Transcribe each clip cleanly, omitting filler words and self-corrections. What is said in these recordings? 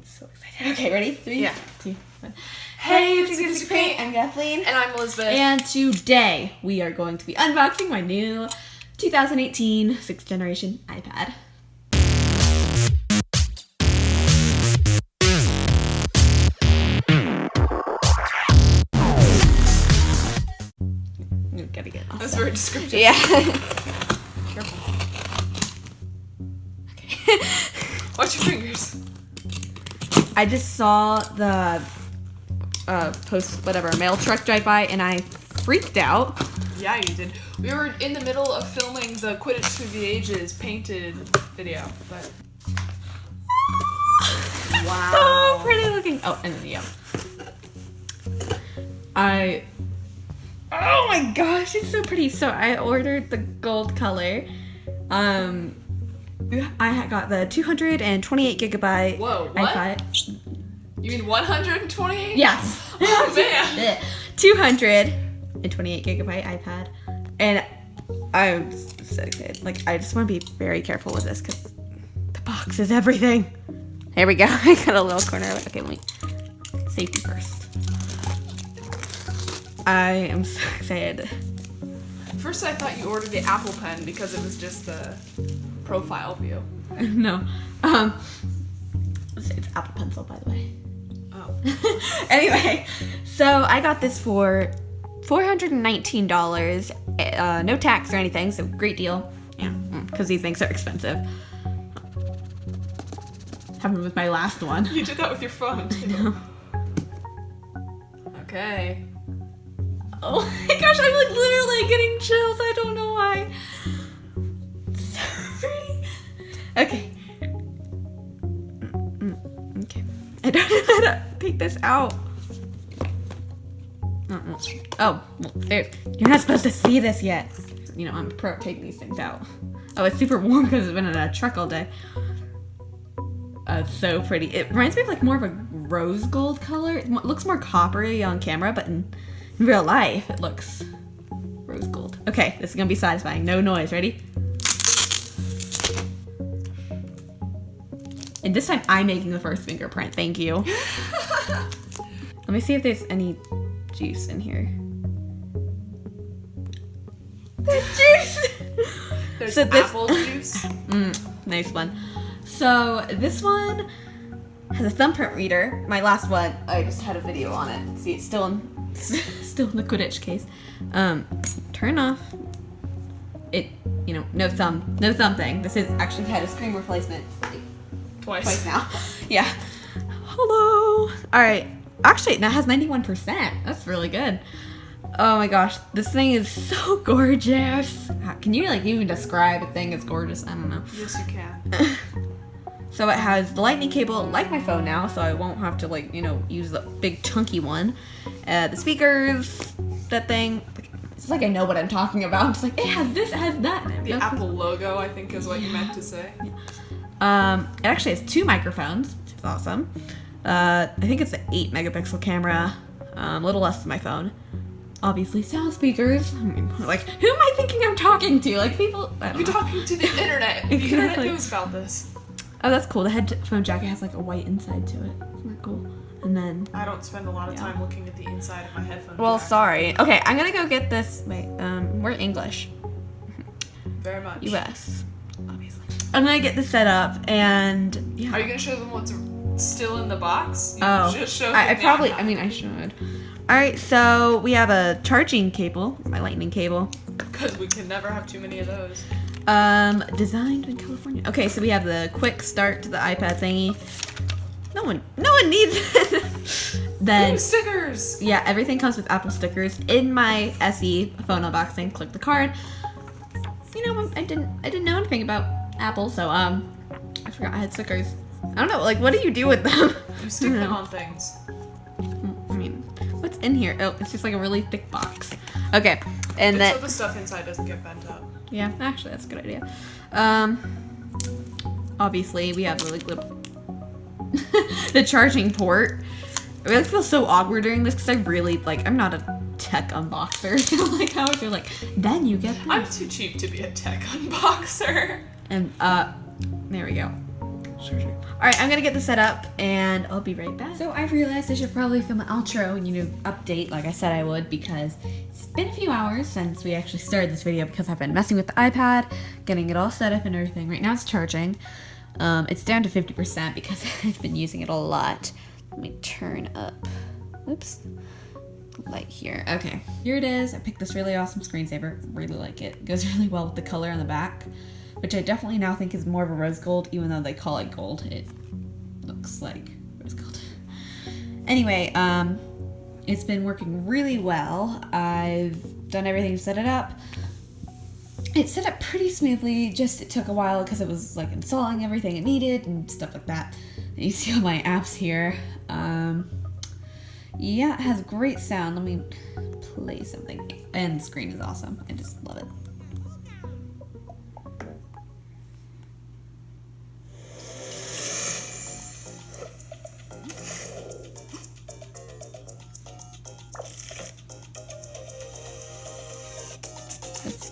I'm so excited. Okay, ready? 3, 2, 1. Hey, it's Acoustic Paint. I'm Kathleen. And I'm Elizabeth. And today we are going to be unboxing my new 2018 6th generation iPad. You gotta get off. That's very descriptive. Yeah. Careful. Okay. Watch your fingers. I just saw the mail truck drive by and I freaked out. Yeah, you did. We were in the middle of filming the Quidditch Through the Ages painted video, but wow. So pretty looking. Oh, and then oh my gosh, it's so pretty. So I ordered the gold color. I got the 228 gigabyte Whoa, what? iPad. You mean 128? Yes. Oh man. 228 gigabyte iPad. And I'm so excited. Like, I just want to be very careful with this because the box is everything. There we go. I got a little corner of it. Okay, let me. Safety first. I am so excited. First I thought you ordered the Apple Pen because it was just the profile view. No. It's Apple Pencil, by the way. Oh. Anyway, so I got this for $419. No tax or anything, so great deal. Yeah, because these things are expensive. Happened with my last one. You did that with your phone, too. No. Okay. Oh my gosh, I'm like literally getting chills. I don't know why. So pretty. Okay. Okay. I don't know how to take this out. Oh, well, you're not supposed to see this yet. You know, I'm pro at taking these things out. Oh, it's super warm because it's been in a truck all day. It's so pretty. It reminds me of like more of a rose gold color. It looks more coppery on camera, but in real life, it looks rose gold. Okay, this is gonna be satisfying. No noise. Ready? And this time, I'm making the first fingerprint. Thank you. Let me see if there's any juice in here. There's juice! There's apple juice. Nice one. So this one has a thumbprint reader. My last one, I just had a video on it. See, it's still in the Quidditch case. Turn off. It, you know, no thumb thing. This is actually had a screen replacement. Twice now. Yeah. Hello. All right. Actually, that has 91%. That's really good. Oh my gosh, this thing is so gorgeous. Can you like even describe a thing as gorgeous? I don't know. Yes, you can. So it has the lightning cable, like my phone now, so I won't have to like, you know, use the big chunky one. The speakers, that thing. It's like I know what I'm talking about. I'm just like, it has this, it has that. The Apple logo, I think, is what you meant to say. Yeah. It actually has 2 microphones, which is awesome. I think it's an 8 megapixel camera, a little less than my phone. Obviously, sound speakers. I mean, like, who am I thinking I'm talking to? Like, people. You're talking to the internet. The internet knows about this. Oh, that's cool. The headphone jacket has like a white inside to it. Isn't that cool? And then. I don't spend a lot of time looking at the inside of my headphone Well, jacket. sorry. Okay, I'm gonna go get this. Wait, we're English. Very much. U.S. Obviously. I'm gonna get this set up and. Yeah. Are you gonna show them what's still in the box? You just show I them probably. now. I mean, I should. All right, so we have a charging cable, my lightning cable. Because we can never have too many of those. Designed in California. Okay, so we have the quick start to the iPad thingy. No one needs it. Then stickers. Yeah, everything comes with Apple stickers. In my SE phone unboxing, click the card. You know, I didn't know anything about Apple, so I forgot I had stickers. I don't know, like what do you do with them? You stick them on things. I mean, what's in here? Oh, it's just like a really thick box. Okay, and then so the stuff inside doesn't get bent up. Yeah, actually, that's a good idea. Obviously, we have the charging port. I really feel so awkward during this because I really I'm not a tech unboxer. So like, how would you like? Then you get this. I'm too cheap to be a tech unboxer. And there we go. Alright, I'm gonna get this set up and I'll be right back. So I realized I should probably film an outro and update like I said I would, because it's been a few hours since we actually started this video because I've been messing with the iPad, getting it all set up and everything. Right now it's charging. It's down to 50% because I've been using it a lot. Let me turn up. Oops. Light here. Okay, here it is. I picked this really awesome screensaver. Really like it. It goes really well with the color on the back, which I definitely now think is more of a rose gold, even though they call it gold. It looks like rose gold. Anyway, it's been working really well. I've done everything to set it up. It's set up pretty smoothly, just it took a while because it was like installing everything it needed and stuff like that. And you see all my apps here. Yeah, it has great sound. Let me play something. And the screen is awesome. I just love it.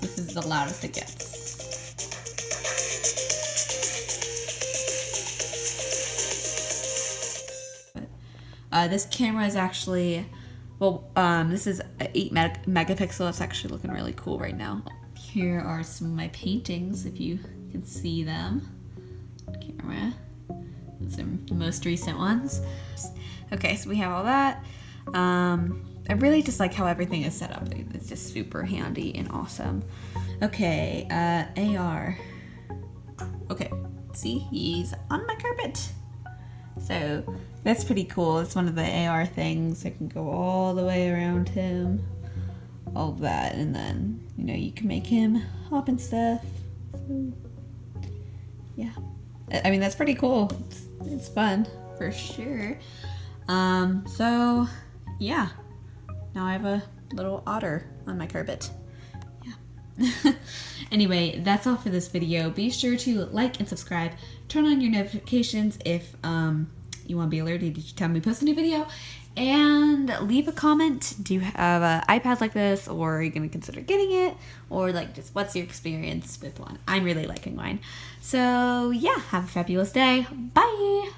This is the loudest it gets. This camera is actually, this is 8 megapixel. It's actually looking really cool right now. Here are some of my paintings, if you can see them. Camera. Those are the most recent ones. Okay, so we have all that. I really just like how everything is set up. It's just super handy and awesome. Okay, AR. Okay, see, he's on my carpet. So that's pretty cool. It's one of the AR things. I can go all the way around him. All of that. And then, you can make him hop and stuff. So, yeah. I mean, that's pretty cool. It's fun, for sure. So, yeah. Now I have a little otter on my carpet. Yeah. Anyway, that's all for this video. Be sure to like and subscribe. Turn on your notifications if you want to be alerted each time we post a new video. And leave a comment. Do you have an iPad like this, or are you going to consider getting it? Or just what's your experience with one? I'm really liking mine. So yeah, have a fabulous day. Bye!